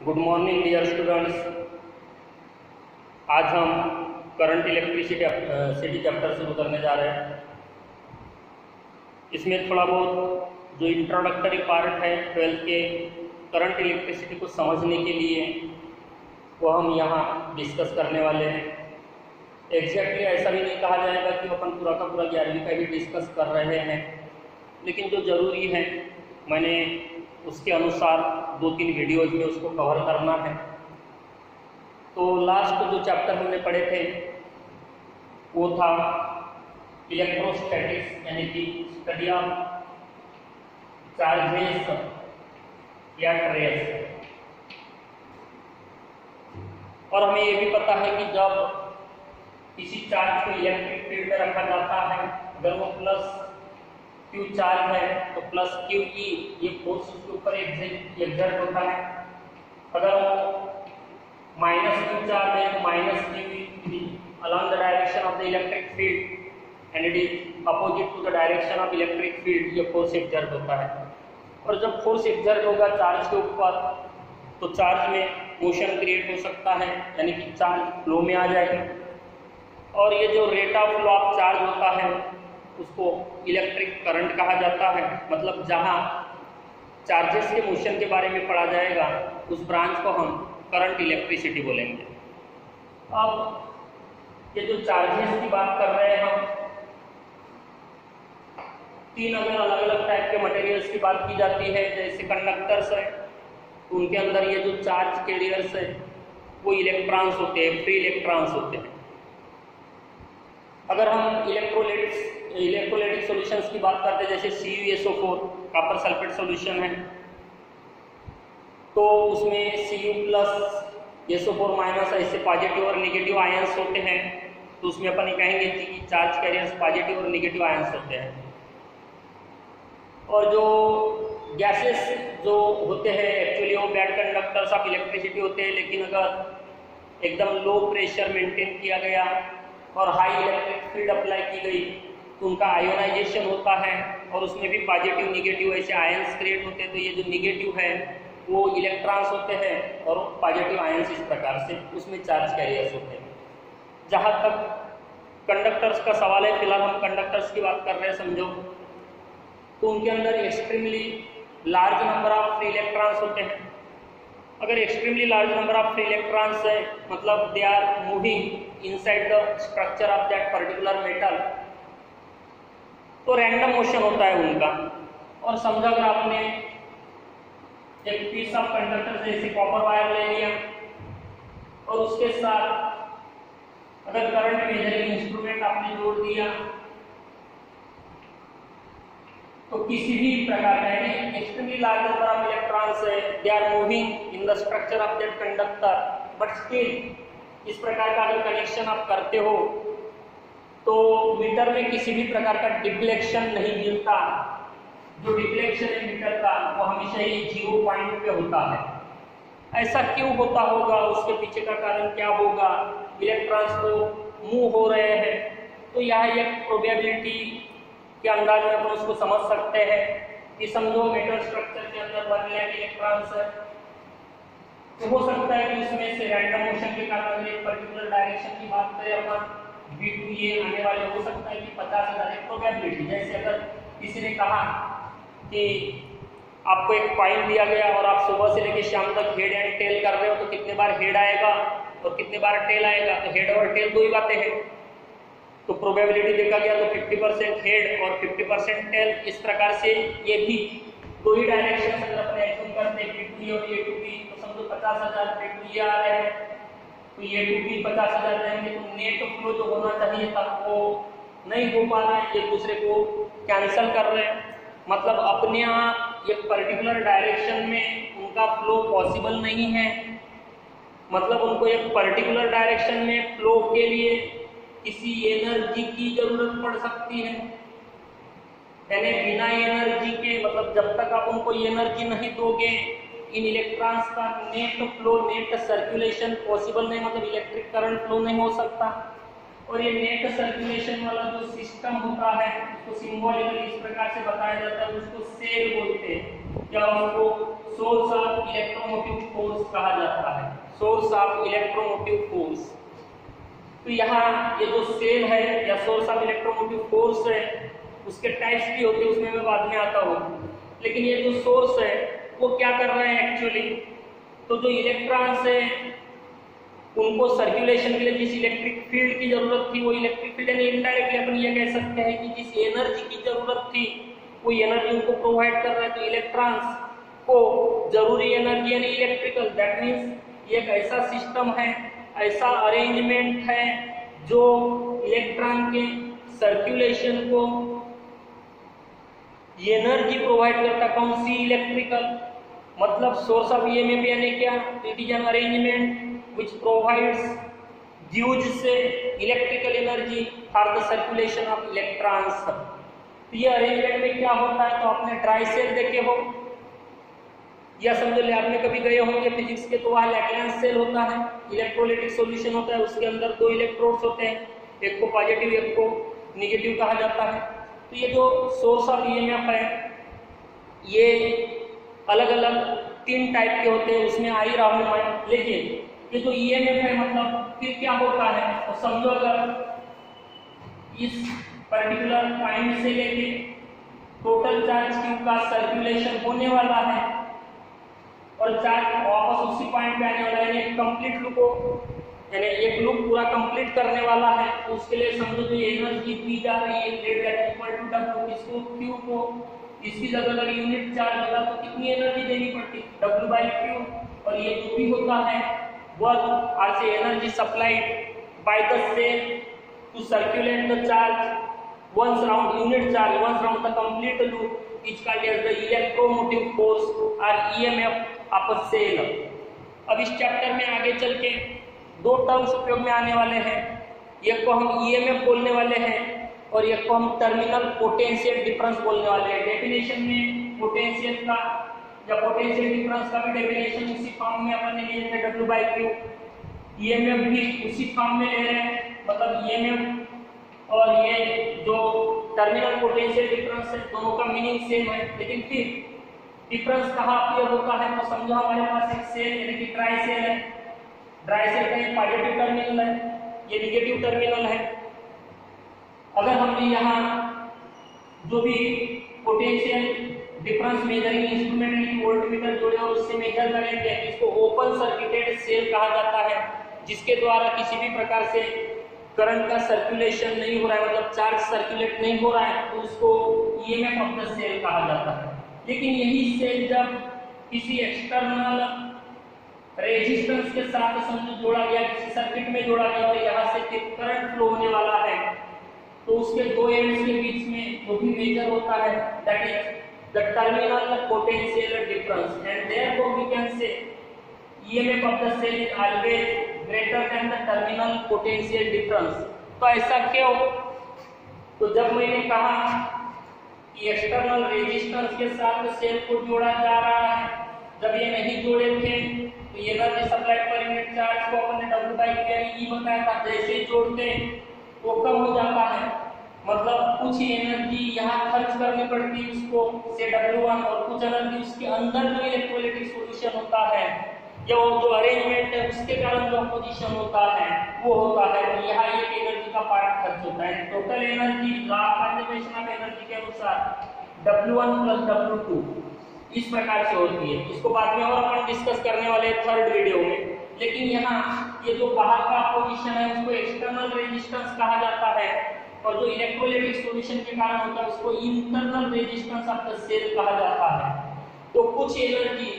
Good morning dear students. आज हम current electricity chapter शुरू करने जा रहे हैं। इसमें थोड़ा बहुत जो इंट्रोडक्टरी पार्ट है 12th के करंट इलेक्ट्रिसिटी को समझने के लिए वो हम यहाँ डिस्कस करने वाले हैं। एग्जैक्टली ऐसा भी नहीं कहा जाएगा कि अपन पूरा का पूरा 11वीं का ही डिस्कस कर रहे हैं, लेकिन जो ज़रूरी है मैंने उसके अनुसार 2-3 वीडियोज में उसको कवर करना है। तो लास्ट जो चैप्टर हमने पढ़े थे वो था इलेक्ट्रोस्टैटिक्स, यानी कि स्टडी ऑफ चार्जेस या ट्रेस। और हमें ये भी पता है कि जब किसी चार्ज को इलेक्ट्रिक फील्ड में रखा जाता है, अगर वो प्लस Q चार्ज है तो प्लस QE ये फोर्स उसके ऊपर एग्जर्ट होता है। अगर वो माइनस Q चार्ज है तो minus QE along the direction of the electric field and it is opposite to the direction of electric field, ये फोर्स एग्जर्ट होता है। और जब फोर्स एग्जर्ट होगा चार्ज के ऊपर तो चार्ज में मोशन क्रिएट हो सकता है, यानी कि चार्ज फ्लो में आ जाएगा। और ये जो rate of flow of charge होता है उसको इलेक्ट्रिक करंट कहा जाता है। मतलब जहाँ चार्जेस के मोशन के बारे में पढ़ा जाएगा उस ब्रांच को हम करंट इलेक्ट्रिसिटी बोलेंगे। अब ये जो चार्जेस की बात कर रहे हैं हम, 3 अगर अलग अलग टाइप के मटेरियल्स की बात की जाती है, जैसे कंडक्टर्स है तो उनके अंदर ये जो चार्ज कैरियर्स है वो इलेक्ट्रॉन्स होते हैं, फ्री इलेक्ट्रॉन्स होते हैं। अगर हम इलेक्ट्रोलाइटिक सॉल्यूशंस की बात करते हैं, जैसे CuSO4 कॉपर सल्फेट सॉल्यूशन है, तो उसमें Cu प्लस SO4 माइनस ऐसे पॉजिटिव और नेगेटिव आयंस होते हैं। तो उसमें अपन ये कहेंगे कि चार्ज कैरियर्स पॉजिटिव और नेगेटिव आयंस होते हैं। और जो गैसेस जो होते हैं एक्चुअली वो बैड कंडक्टर्स ऑफ इलेक्ट्रिसिटी होते हैं, लेकिन अगर एकदम लो प्रेशर मेंटेन किया गया और हाई इलेक्ट्रिक फील्ड अप्लाई की गई तो उनका आयोनाइजेशन होता है और उसमें भी पॉजिटिव निगेटिव ऐसे आयंस क्रिएट होते हैं। तो ये जो निगेटिव है वो इलेक्ट्रॉन्स होते हैं और पॉजिटिव आयंस इस प्रकार से उसमें चार्ज कैरियर्स होते हैं। जहाँ तक कंडक्टर्स का सवाल है, फिलहाल हम कंडक्टर्स की बात कर रहे हैं समझो, तो उनके अंदर extremely large number of free electrons होते हैं। अगर extremely large number of free electrons है मतलब they are moving inside the structure of that particular metal, तो रैंडम मोशन होता है उनका। और समझो अगर आपने एक पीस ऑफ कंडक्टर जैसे कॉपर वायर ले लिया और उसके साथ अगर करंट मेजरिंग इंस्ट्रूमेंट आपने जोड़ दिया तो किसी भी प्रकार का यानी extremely large number of electrons है, they are moving in the structure of that conductor, but still इस प्रकार का अगर कनेक्शन आप करते हो तो मीटर में किसी भी प्रकार का डिफ्लेक्शन नहीं मिलता। जो डिफ्लेक्शन है मीटर का वो हमेशा ही 0 पॉइंट पे होता है। ऐसा क्यों होता होगा, उसके पीछे का कारण क्या होगा? इलेक्ट्रॉन्स तो मूव हो रहे हैं, तो यह एक प्रोबेबिलिटी के अंदाज में अपन उसको समझ सकते हैं कि समझो मेटल स्ट्रक्चर के अंदर 1 लाख इलेक्ट्रॉन्स है, तो हो सकता है कि उसमें से रैंडम मोशन के कारण एक पर्टिकुलर डायरेक्शन की बात करें अपन B2 आने वाले, हो सकता है कि 50,000 एक प्रोबेबिलिटी। जैसे अगर किसी ने कहा कि आपको एक पॉइंट दिया गया और आप सुबह से लेकर शाम तक हेड एंड टेल कर रहे हो, तो कितने बार हेड आएगा और कितने बार टेल आएगा, तो हेड और टेल 2 ही बातें हैं। तो प्रोबेबिलिटी देखा गया तो 50% हेड और 50% टेल। इस प्रकार से ये भी 2 ही डायरेक्शन अगर अपने एज्यूम करते हैं B2 और A2B, तो समझो 50,000 B2 आ रहे हैं तो A2B 50,000 रहेंगे, तो नेट फ्लो जो होना चाहिए था वो नहीं हो पा रहा है, एक दूसरे को कैंसिल कर रहे हैं। मतलब अपने यहाँ एक पर्टिकुलर डायरेक्शन में उनका फ्लो पॉसिबल नहीं है। मतलब उनको एक पर्टिकुलर डायरेक्शन में फ्लो के लिए किसी एनर्जी की जरूरत पड़ सकती है, यानी बिना एनर्जी के, मतलब जब तक आप उनको एनर्जी नहीं दोगे इन इलेक्ट्रॉन्स का net flow, net circulation possible नहीं, मतलब इलेक्ट्रिक करंट फ्लो नहीं हो सकता। और ये नेट सर्कुलेशन वाला जो सिस्टम होता है उसको सिंबॉलिकली इस प्रकार से बताया जाता है, उसको सेल बोलते हैं। क्या उसको सोर्स ऑफ इलेक्ट्रोमोटिव फोर्स कहा जाता है, सोर्स ऑफ इलेक्ट्रोमोटिव फोर्स। तो यहाँ ये जो सेल है या सोर्स ऑफ इलेक्ट्रोमोटिव फोर्स है उसके टाइप्स भी होते हैं, उसमें मैं बाद में आता हूँ। लेकिन ये जो सोर्स है वो क्या कर रहा है एक्चुअली, तो जो इलेक्ट्रॉन्स है उनको सर्कुलेशन के लिए जिस इलेक्ट्रिक फील्ड की जरूरत थी वो इलेक्ट्रिक फील्ड यानी इनडायरेक्टली अपन ये कह सकते हैं कि जिस एनर्जी की जरूरत थी वो एनर्जी उनको प्रोवाइड कर रहा है। तो इलेक्ट्रॉन्स को जरूरी एनर्जी यानी इलेक्ट्रिकल, दैट मीन्स ये एक ऐसा सिस्टम है, ऐसा अरेंजमेंट है जो इलेक्ट्रॉन के सर्कुलेशन को एनर्जी प्रोवाइड करता। कौन सी? इलेक्ट्रिकल। मतलब सोर्स ऑफ ईएमएफ यानी क्या? It is an arrangement which provides gives से electrical energy for the circulation of electrons। तो ये अरेंजमेंट में क्या होता है, तो आपने ड्राई सेल देखे हो या समझ ले आपने कभी गए होंगे फिजिक्स के, तो वहाँ लैग्रेंज सेल होता है, इलेक्ट्रोलाइटिक सॉल्यूशन होता है, उसके अंदर 2 इलेक्ट्रोड्स होते हैं, एक को पॉजिटिव एक को निगेटिव कहा जाता है। तो ये जो सोर्स ऑफ ईएमएफ है ये अलग अलग 3 टाइप के होते हैं, उसमें आ ही रहा हूँ मैं। लेकिन ये जो ईएमएफ है मतलब फिर क्या होता है, तो समझो अगर इस पर्टिकुलर पॉइंट से लेके टोटल चार्ज क्यू का सर्कुलेशन होने वाला है और चार्ज वापस उसी पॉइंट पे आने वाला है, यानी कंप्लीट लूप को यानी एक लूप पूरा कंप्लीट करने वाला है, तो उसके लिए समझो जो एनर्जी दी जा रही है grade that equal to W, इसको क्यू को इसकी जगह अगर यूनिट चार्ज होता तो कितनी एनर्जी देनी पड़ती, डब्ल्यू बाई क्यू। और ये जो भी होता है work or say energy supplied by the cell to circulate the charge once round unit charge once round the complete loop is called as the electromotive force or EMF of a cell। अब इस chapter में आगे चल के 2 terms उपयोग में आने वाले हैं, एक को हम EMF बोलने वाले हैं और एक को हम टर्मिनल पोटेंशियल डिफरेंस बोलने वाले हैं। डेफिनेशन में पोटेंशियल का या पोटेंशियल डिफरेंस का भी डेफिनेशन उसी फॉर्म में अपन ने लिए थे W बाई क्यू, ईएमएफ भी उसी फॉर्म में ले रहे हैं, मतलब ईएमएफ और ये जो टर्मिनल पोटेंशियल डिफरेंस है दोनों का मीनिंग सेम है। लेकिन फिर डिफरेंस कहाँ क्लियर होता है, तो समझो हमारे पास एक सेल यानी कि ड्राई सेल है, ड्राई सेल का ये पॉजिटिव टर्मिनल है, ये निगेटिव टर्मिनल है। अगर हमने यहाँ जो भी पोटेंशियल डिफरेंस मेजरिंग इंस्ट्रूमेंट यानी वोल्टमीटर जोड़े और उससे मेजर करेंगे, इसको ओपन सर्किटेड सेल कहा जाता है, जिसके द्वारा किसी भी प्रकार से करंट का सर्कुलेशन नहीं हो रहा है, मतलब चार्ज सर्कुलेट नहीं हो रहा है, तो उसको ईएमएफ ऑफ द सेल कहा जाता है। लेकिन यही सेल जब किसी एक्सटर्नल रेजिस्टेंस के साथ समझो जोड़ा गया, किसी सर्किट में जोड़ा गया और यहाँ से करंट फ्लो होने वाला है, तो उसके 2 एंड्स के बीच में जो भी मेजर होता है that is the terminal potential difference, and therefore we can say EMF of the cell is always greater than the terminal potential difference। तो ऐसा क्यों? तो जब मैंने कहा कि एक्सटर्नल रेजिस्टेंस के साथ सेल को जोड़ा जा रहा है, जब ये नहीं जोड़े थे तो energy supply per unit charge को अपन ने W बाई क्यू ई बताया था, जैसे ही जोड़ते वो कम हो जाता है, मतलब कुछ एनर्जी यहाँ खर्च करनी पड़ती है उसको से W1 और कुछ एनर्जी उसके अंदर जो इलेक्ट्रोलाइटिक सॉल्यूशन होता है या वो जो अरेंजमेंट है उसके कारण जो पोजीशन होता है वो होता है, तो यहाँ एक एनर्जी का पार्ट खर्च होता है। Total energy law of conservation of energy के अनुसार W1 प्लस W2 इस प्रकार से होती है। इसको बाद में और अपन डिस्कस करने वाले हैं 3rd वीडियो में। लेकिन यहाँ ये जो बाहर का पोजीशन है उसको एक्सटर्नल रेजिस्टेंस कहा जाता है और जो इलेक्ट्रोलाइटिक सॉल्यूशन के कारण होता है उसको internal resistance of the cell कहा जाता है। तो कुछ एनर्जी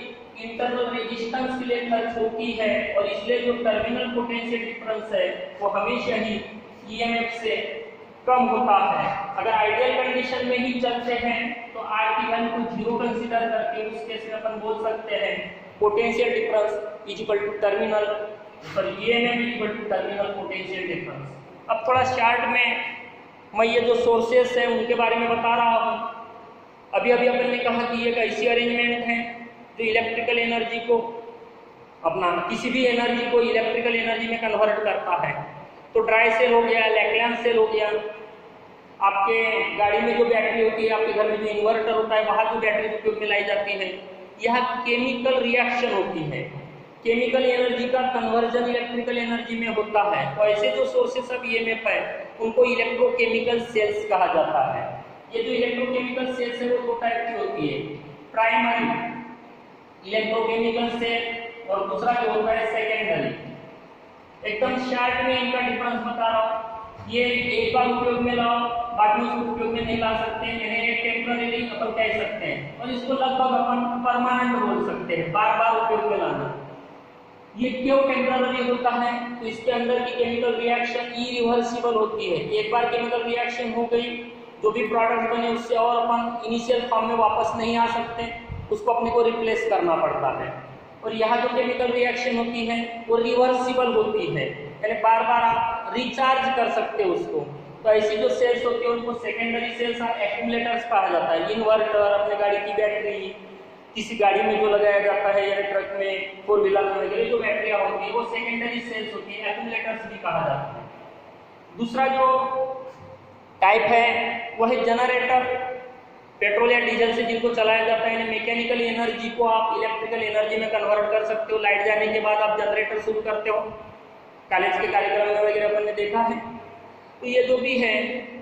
इंटरनल रेजिस्टेंस के लिए खर्च होती है और इसलिए जो टर्मिनल पोटेंशियल डिफरेंस है वो हमेशा ही ईएमएफ से कम होता है। अगर आइडियल कंडीशन में ही चलते हैं तो आर की वैल्यू को 0 कंसीडर करके उस केस में अपन बोल सकते हैं potential difference is equal to terminal EMF is equal to terminal potential difference. अब थोड़ा शार्ट में मैं ये जो सोर्सेस हैं उनके बारे में बता रहा हूँ। अभी अपन ने कहा कि एक ऐसी अरेंजमेंट है जो इलेक्ट्रिकल एनर्जी को अपना किसी भी एनर्जी को इलेक्ट्रिकल एनर्जी में कन्वर्ट करता है। तो ड्राई सेल हो गया, लैग्रेंज सेल हो गया, आपके गाड़ी में जो बैटरी होती है, आपके घर में जो इन्वर्टर होता है, वहां जो बैटरी उपयोग में लाई जाती है, यह केमिकल रिएक्शन होती है। केमिकल एनर्जी का कन्वर्जन इलेक्ट्रिकल एनर्जी में होता है। तो ऐसे जो सोर्सेस ऑफ ईएमएफ है उनको इलेक्ट्रोकेमिकल सेल्स कहा जाता है। ये जो इलेक्ट्रोकेमिकल सेल्स है वो दो टाइप की होती है, प्राइमरी इलेक्ट्रोकेमिकल सेल और दूसरा जो होता है सेकेंडरी। एकदम शॉर्ट में इनका डिफरेंस बता रहा हूँ। ये एक बार उपयोग में लाओ, बाद में उसको उपयोग में नहीं ला सकते हैं, इन्हें टेम्पररी अपन कह सकते हैं, और इसको लगभग अपन परमानेंट बोल सकते हैं, बार बार उपयोग में लाना। ये क्यों टेम्पररी होता है? तो इसके अंदर की केमिकल रिएक्शन इरिवर्सिबल होती है। एक बार केमिकल रिएक्शन हो गई, जो भी प्रोडक्ट बने उससे और अपन इनिशियल फॉर्म में वापस नहीं आ सकते, उसको अपने को रिप्लेस करना पड़ता है। और यहाँ जो केमिकल रिएक्शन होती है वो रिवर्सिबल होती है, यानी बार बार आप रिचार्ज कर सकते हो उसको। तो ऐसी जो सेल्स होती है उनको सेकेंडरी सेल्स और एक्यूमुलेटर्स कहा जाता है। इन्वर्टर, अपने गाड़ी की बैटरी, किसी गाड़ी में जो लगाया जाता है या ट्रक में, फोर व्हीलर में वगैरह जो बैटरियां होती है वो सेकेंडरी सेल्स होती है, एक्यूमुलेटर्स भी कहा जाता है। दूसरा जो टाइप है वह है जनरेटर। पेट्रोल या डीजल से जिनको चलाया जाता है, मैकेनिकल एनर्जी को आप इलेक्ट्रिकल एनर्जी में कन्वर्ट कर सकते हो। लाइट जाने के बाद आप जनरेटर शुरू करते हो, कॉलेज के कार्यक्रम में वगैरह अपन ने देखा है। तो ये जो भी है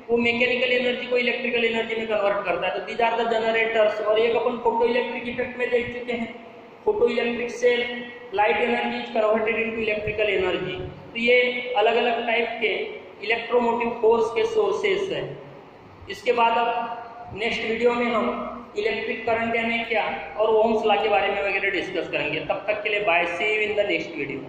वो मैकेनिकल एनर्जी को इलेक्ट्रिकल एनर्जी में कन्वर्ट करता है। तो दीज आर द जनरेटर्स। और एक अपन फोटो इलेक्ट्रिक इफेक्ट में देख चुके हैं, photoelectric cell, light energy is converted into electrical energy. तो ये अलग अलग टाइप के इलेक्ट्रोमोटिव फोर्स के सोर्सेस हैं। इसके बाद अब नेक्स्ट वीडियो में हम इलेक्ट्रिक करंट यानी क्या और ओम्स लॉ के बारे में वगैरह डिस्कस करेंगे। तब तक के लिए bye, see you in the next video.